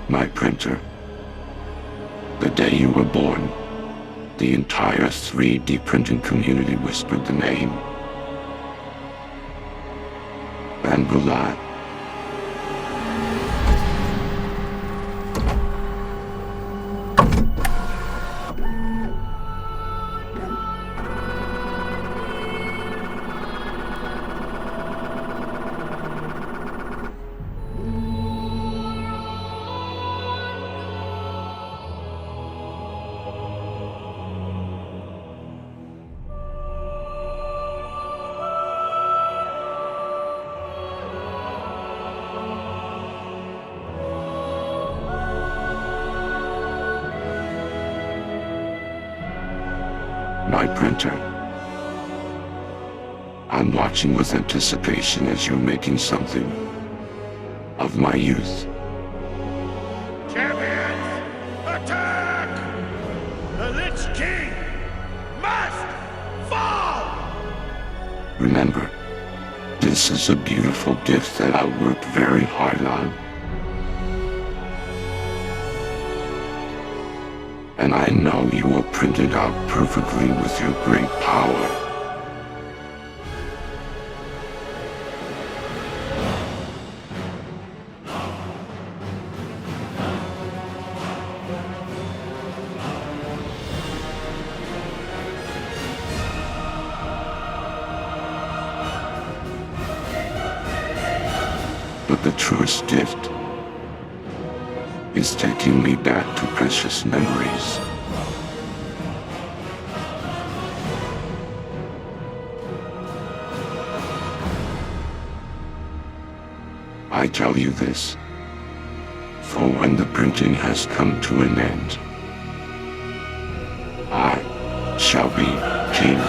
My printer. The day you were born, the entire 3D printing community whispered the name. Bambu Lab. My printer. I'm watching with anticipation as you're making something of my youth. Champions, attack! The Lich King must fall! Remember, this is a beautiful gift that I worked very hard on. And I know you will print it out perfectly with your great power. But the truest gift is taking me back to precious memories. I tell you this, for when the printing has come to an end, I shall be king.